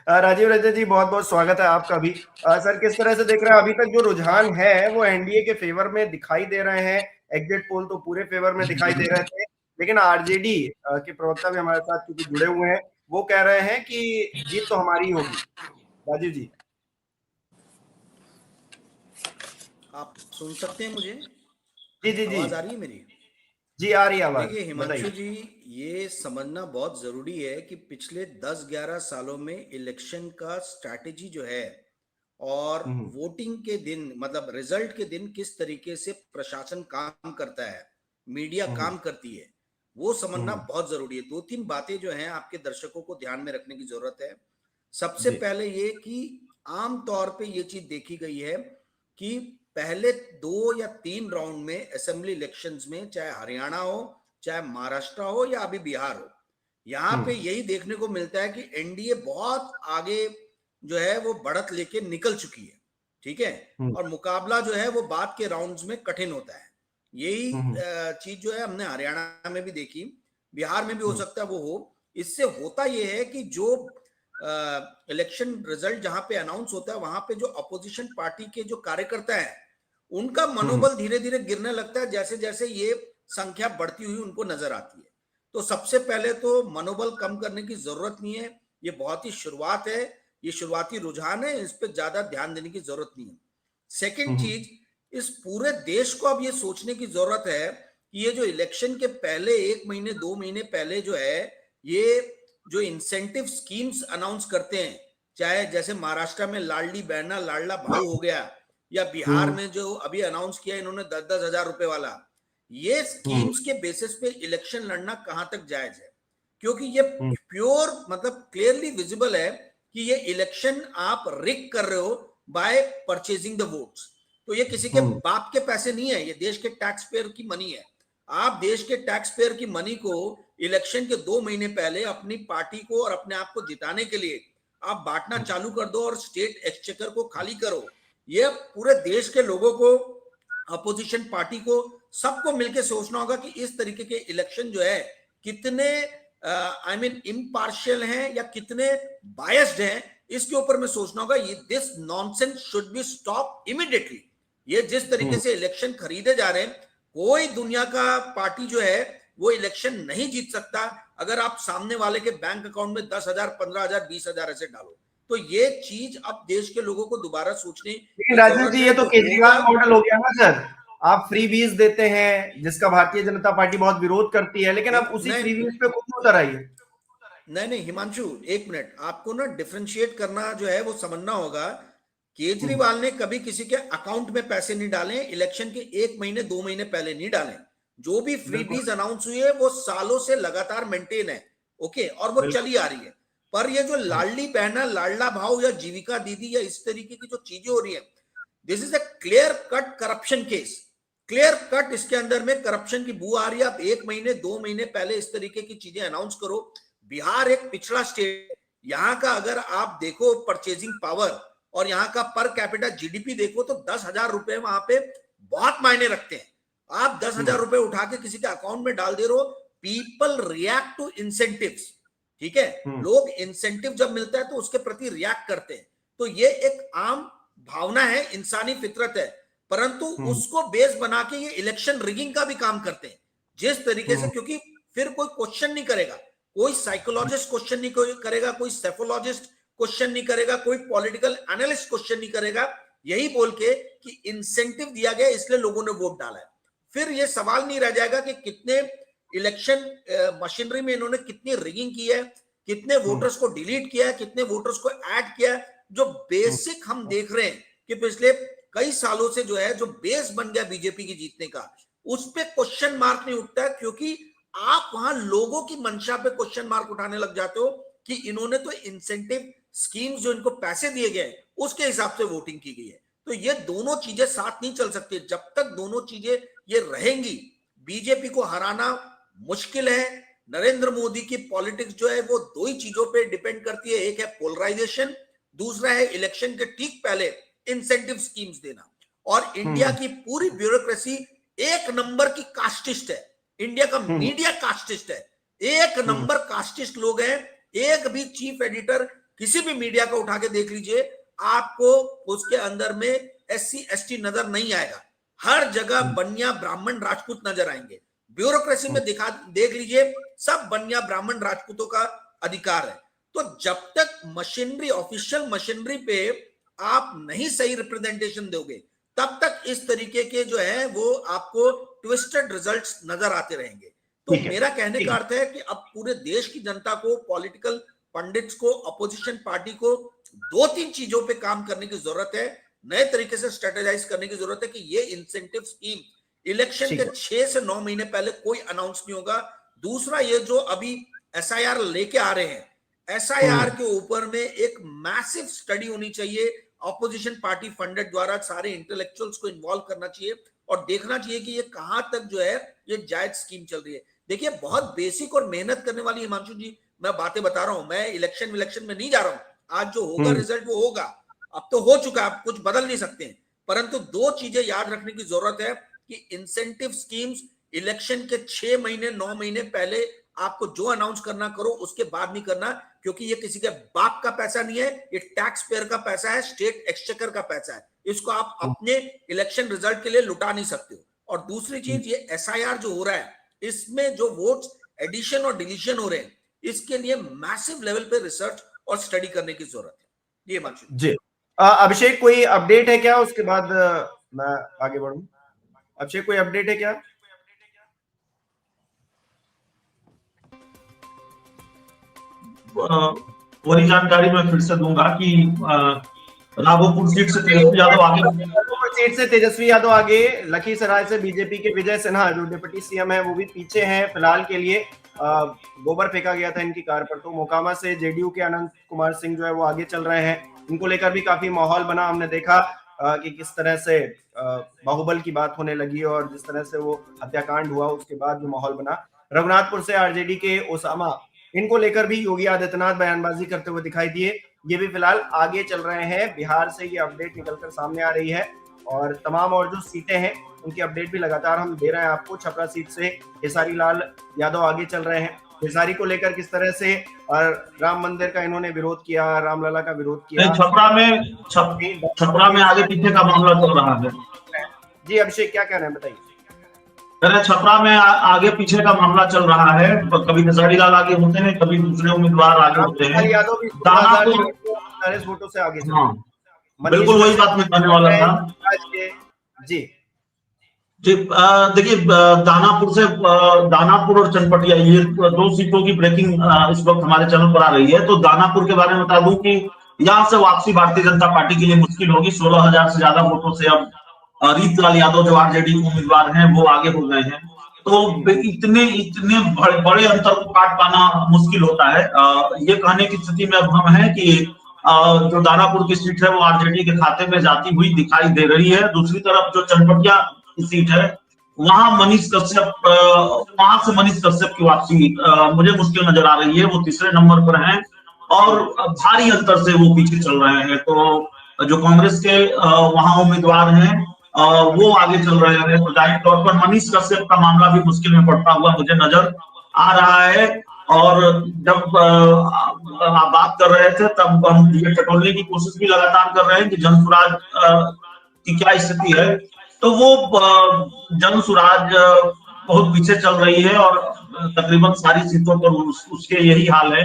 राजीव रंजन जी, बहुत बहुत स्वागत है आपका भी। सर, किस तरह से देख रहे हैं अभी तक जो रुझान है वो एनडीए के फेवर में दिखाई दे रहे हैं। एग्जिट पोल तो पूरे फेवर में दिखाई दे रहे थे, लेकिन आरजेडी के प्रवक्ता भी हमारे साथ क्योंकि जुड़े हुए हैं, वो कह रहे हैं कि जीत तो हमारी होगी। राजीव जी। आप सुन सकते हैं मुझे? जी जी जी। आवाज आ रही है मेरी? जी, आ रही है आवाज, देखिए हिमांशु बताइए। जी, ये समझना बहुत जरूरी है कि पिछले 10-11 सालों में इलेक्शन का स्ट्रैटेजी जो है और हम्म। वोटिंग के दिन मतलब रिजल्ट के दिन किस तरीके से प्रशासन काम करता है, मीडिया हम्म। काम करती है, वो समझना हम्म। बहुत जरूरी है। दो तीन बातें जो हैं आपके दर्शकों को ध्यान में रखने की जरूरत है। सबसे जी। पहले ये कि आम तौर पे ये चीज देखी गई है कि पहले 2 या 3 राउंड में असेंबली इलेक्शंस में, चाहे हरियाणा हो, चाहे महाराष्ट्र हो या अभी बिहार हो, यहाँ पे हम्म। यही देखने को मिलता है कि एनडीए बहुत आगे जो है वो बढ़त लेके निकल चुकी है। ठीक है। हम्म। और मुकाबला जो है वो बाद के राउंड्स में कठिन होता है। यही हम्म। चीज जो है हमने हरियाणा में भी देखी, बिहार में भी हो हम्म। सकता है वो हो। इससे होता यह है कि जो इलेक्शन रिजल्ट जहां पे अनाउंस होता है वहां पे जो अपोजिशन पार्टी के जो कार्यकर्ता हैं उनका हम्म। मनोबल धीरे धीरे गिरने लगता है जैसे जैसे ये संख्या बढ़ती हुई उनको नजर आती है। तो सबसे पहले तो मनोबल कम करने की जरूरत नहीं है। ये बहुत ही शुरुआत है, ये शुरुआती रुझान है, इस पर ज्यादा ध्यान देने की जरूरत नहीं है। सेकेंड हम्म। चीज, इस पूरे देश को अब ये सोचने की जरूरत है कि ये जो इलेक्शन के पहले 1 महीने 2 महीने पहले जो है ये जो इंसेंटिव स्कीम्स अनाउंस करते हैं, चाहे जैसे महाराष्ट्र में लाडली बहना लाडला भाऊ हो गया, या बिहार हम्म। में जो अभी अनाउंस किया इन्होंने 10-10 हजार रुपए वाला, ये हम्म। स्कीम्स के बेसिस पे इलेक्शन लड़ना कहां तक जायज है? क्योंकि ये हम्म। प्योर मतलब क्लियरली विजिबल है कि ये इलेक्शन आप रिग कर रहे हो बाय परचेजिंग द वोट्स। तो ये किसी के हम्म। बाप के पैसे नहीं है, ये देश के टैक्स पेयर की मनी है। आप देश के टैक्स पेयर की मनी को इलेक्शन के 2 महीने पहले अपनी पार्टी को और अपने आप को जिताने के लिए आप बांटना चालू कर दो और स्टेट एक्सचेकर को खाली करो। ये पूरे देश के लोगों को, अपोजिशन पार्टी को, सबको मिलकर सोचना होगा कि इस तरीके के इलेक्शन जो है कितने आई मीन इम्पार्शियल हैं या कितने बायस्ड हैं, इसके ऊपर में सोचना होगा। ये this nonsense should be stop immediately. ये जिस तरीके हम्म। से इलेक्शन खरीदे जा रहे हैं, कोई दुनिया का पार्टी जो है वो इलेक्शन नहीं जीत सकता अगर आप सामने वाले के बैंक अकाउंट में 10,000, 15,000, 20,000 ऐसे डालो। तो ये चीज अब देश के लोगों को दोबारा सोचने लेकिन की राजन जरूरत जी, है। ये तो जो केजरीवाल होगा, मॉडल हो गया ना सर। आप फ्री बीज देते हैं जिसका भारतीय जनता पार्टी बहुत विरोध करती है, लेकिन आप उसी फ्री नहीं बीज पे खुद में उतर आइए। नहीं नहीं हिमांशु, एक मिनट, आपको ना डिफरेंशिएट करना जो है वो समझना होगा। हम्म। केजरीवाल ने कभी किसी के अकाउंट में पैसे नहीं डाले, इलेक्शन के 1 महीने 2 महीने पहले नहीं डाले। जो भी बिल्कुल। फ्रीबीज अनाउंस हुई है वो सालों से लगातार मेंटेन है। ओके, और वो बिल्कुल। चली आ रही है। पर ये जो लाडली बहना लाडला भाव या जीविका दीदी या इस तरीके की जो चीजें हो रही है, this is a clear cut corruption case. Clear cut इसके अंदर में करप्शन की बू आ रही है। अब 1 महीने 2 महीने पहले इस तरीके की चीजें अनाउंस करो। बिहार एक पिछड़ा स्टेट, यहां का अगर आप देखो परचेजिंग पावर और यहाँ का पर कैपिटा जीडीपी देखो तो 10,000 रुपए वहां पे बहुत मायने रखते हैं। आप 10,000 रुपए उठा के किसी के अकाउंट में डाल दे रहे हो, पीपल रिएक्ट टू इंसेंटिव्स। ठीक है, हम्म। लोग इंसेंटिव जब मिलता है तो उसके प्रति रिएक्ट करते हैं। तो ये एक आम भावना है, इंसानी फितरत है। परंतु हम्म। उसको बेस बना के ये इलेक्शन रिगिंग का भी काम करते हैं जिस तरीके से, हम्म। क्योंकि फिर कोई क्वेश्चन नहीं करेगा, कोई साइकोलॉजिस्ट क्वेश्चन नहीं करेगा, कोई सेफोलॉजिस्ट क्वेश्चन नहीं करेगा, कोई पॉलिटिकल एनालिस्ट क्वेश्चन नहीं करेगा, यही बोल के कि इंसेंटिव दिया गया इसलिए लोगों ने वोट डाला है। फिर ये सवाल नहीं रह जाएगा कि कितने इलेक्शन मशीनरी में इन्होंने कितनी रिगिंग की है, कितने वोटर्स को डिलीट किया है, कितने वोटर्स को ऐड किया है। जो बेसिक हम देख रहे हैं कि पिछले कई सालों से जो है जो बेस बन गया बीजेपी की जीतने का, उस पर क्वेश्चन मार्क नहीं उठता है, क्योंकि आप वहां लोगों की मंशा पे क्वेश्चन मार्क उठाने लग जाते हो कि इन्होंने तो इंसेंटिव स्कीम्स जो इनको पैसे दिए गए उसके हिसाब से वोटिंग की गई है। तो ये दोनों चीजें साथ नहीं चल सकती। जब तक दोनों चीजें ये रहेंगी, बीजेपी को हराना मुश्किल है। नरेंद्र मोदी की पॉलिटिक्स जो है वो दो ही चीजों पे डिपेंड करती है, एक है पोलराइजेशन, दूसरा है इलेक्शन के ठीक पहले इंसेंटिव स्कीम्स देना। और इंडिया हम्म। की पूरी ब्यूरोक्रेसी एक नंबर की कास्टिस्ट है, इंडिया का हम्म। मीडिया कास्टिस्ट है, एक हम्म। नंबर कास्टिस्ट लोग हैं। एक भी चीफ एडिटर किसी भी मीडिया को उठा के देख लीजिए, आपको उसके अंदर में SC ST नजर नहीं आएगा। हर जगह बनिया ब्राह्मण राजपूत नजर आएंगे। ब्यूरोक्रेसी में देख लीजिए, सब बनिया ब्राह्मण राजपूतों का अधिकार है। तो जब तक मशीनरी, ऑफिशियल मशीनरी पे आप नहीं सही रिप्रेजेंटेशन दोगे, तब तक इस तरीके के जो है वो आपको ट्विस्टेड रिजल्ट्स नजर आते रहेंगे। तो मेरा कहने का अर्थ है कि अब पूरे देश की जनता को, पॉलिटिकल पंडित्स को, अपोजिशन पार्टी को 2-3 चीजों पे काम करने की जरूरत है, नए तरीके से स्ट्रेटेजाइज करने की जरूरत है कि ये इंसेंटिव स्कीम इलेक्शन के 6 से 9 महीने पहले कोई अनाउंस नहीं होगा। दूसरा, ये जो अभी SIR लेके आ रहे हैं, SIR के ऊपर में एक मैसिव स्टडी होनी चाहिए, ऑपोजिशन पार्टी फंडेड द्वारा सारे इंटेलेक्चुअल्स को इन्वॉल्व करना चाहिए और देखना चाहिए कि ये कहां तक जो है ये जायज स्कीम चल रही है। देखिए, बहुत बेसिक और मेहनत करने वाली, हिमांशु जी मैं बातें बता रहा हूं, मैं इलेक्शन में नहीं जा रहा हूं। आज जो होगा रिजल्ट वो होगा, अब तो हो चुका है, आप कुछ बदल नहीं सकते हैं। परंतु 2 चीजें याद रखने की जरूरत है कि इंसेंटिव स्कीम्स इलेक्शन के 6 महीने 9 महीने पहले आपको जो अनाउंस करना करो, उसके बाद नहीं करना, क्योंकि ये किसी के बाप का पैसा नहीं है, ये टैक्स पेयर का पैसा है, स्टेट एक्सचेकर का पैसा है। इसको आप अपने इलेक्शन रिजल्ट के लिए लुटा नहीं सकते हो। और दूसरी चीज, ये SIR जो हो रहा है, इसमें जो वोट्स एडिशन और डिलीशन हो रहे हैं, इसके लिए मैसिव लेवल पे रिसर्च और स्टडी करने की जरूरत है। ये मानसिक जी। अभिषेक, कोई अपडेट है क्या? उसके बाद मैं आगे बढ़ूं। अभिषेक, कोई अपडेट है क्या? वही जानकारी मैं फिर से दूंगा कि राघोपुर सीट से तेजस्वी यादव आगे, लखीसराय से बीजेपी के विजय सिन्हा जो डिप्टी CM है वो भी पीछे हैं फिलहाल के लिए। गोबर फेंका गया था इनकी कार पर। तो मोकामा से JDU के अनंत कुमार सिंह जो है वो आगे चल रहे हैं। इनको लेकर भी काफी माहौल बना। हमने देखा कि किस तरह से बाहुबल की बात होने लगी और जिस तरह से वो हत्याकांड हुआ उसके बाद जो माहौल बना। रघुनाथपुर से RJD के ओसामा, इनको लेकर भी योगी आदित्यनाथ बयानबाजी करते हुए दिखाई दिए। ये भी फिलहाल आगे चल रहे हैं। बिहार से ये अपडेट निकलकर सामने आ रही है और तमाम और जो सीटें हैं उनकी अपडेट भी लगातार हम दे रहे हैं आपको। छपरा सीट से खेसारी लाल यादव आगे चल रहे हैं। खेसारी को लेकर किस तरह से और राम मंदिर का इन्होंने विरोध किया, रामलला का विरोध किया। छपरा में आगे पीछे का मामला चल रहा है। जी अभिषेक, क्या कह रहे हैं बताइए। छपरा में आगे पीछे का मामला चल रहा है। कभी खेसारी लाल आगे होते हैं, कभी दूसरे उम्मीदवार आगे होते हैं। यादव भी 40 वोटों से आगे। हाँ, बिल्कुल वही बात मैं कहने वाला था। जी जी, देखिए, दानापुर और चनपटिया, ये 2 सीटों की ब्रेकिंग इस वक्त हमारे चैनल पर आ रही है। तो दानापुर के बारे में बता दूं कि यहाँ से वापसी भारतीय जनता पार्टी के लिए मुश्किल होगी। 16,000 से ज्यादा वोटों से अब रीतलाल यादव जो RJD उम्मीदवार हैं वो आगे हो गए हैं। तो इतने बड़े अंतर को काट पाना मुश्किल होता है। ये कहने की स्थिति में अब हम हैं कि जो दानापुर की सीट है वो RJD के खाते में जाती हुई दिखाई दे रही है। दूसरी तरफ जो चनपटिया की सीट है, वहां वहां से मनीष कश्यप की वापसी मुझे मुश्किल नजर आ रही है। वो तीसरे नंबर पर हैं और भारी अंतर से वो पीछे चल रहे हैं। तो जो कांग्रेस के वहां उम्मीदवार हैं वो आगे चल रहे हैं। तो जाहिर तौर पर मनीष कश्यप का मामला भी मुश्किल में पड़ता हुआ मुझे नजर आ रहा है। और जब आप बात कर रहे थे तब हम ये टटोलने की कोशिश भी लगातार कर रहे हैं कि जनसुराज की क्या स्थिति है। तो वो जनसुराज बहुत पीछे चल रही है और तकरीबन सारी सीटों पर उसके यही हाल है।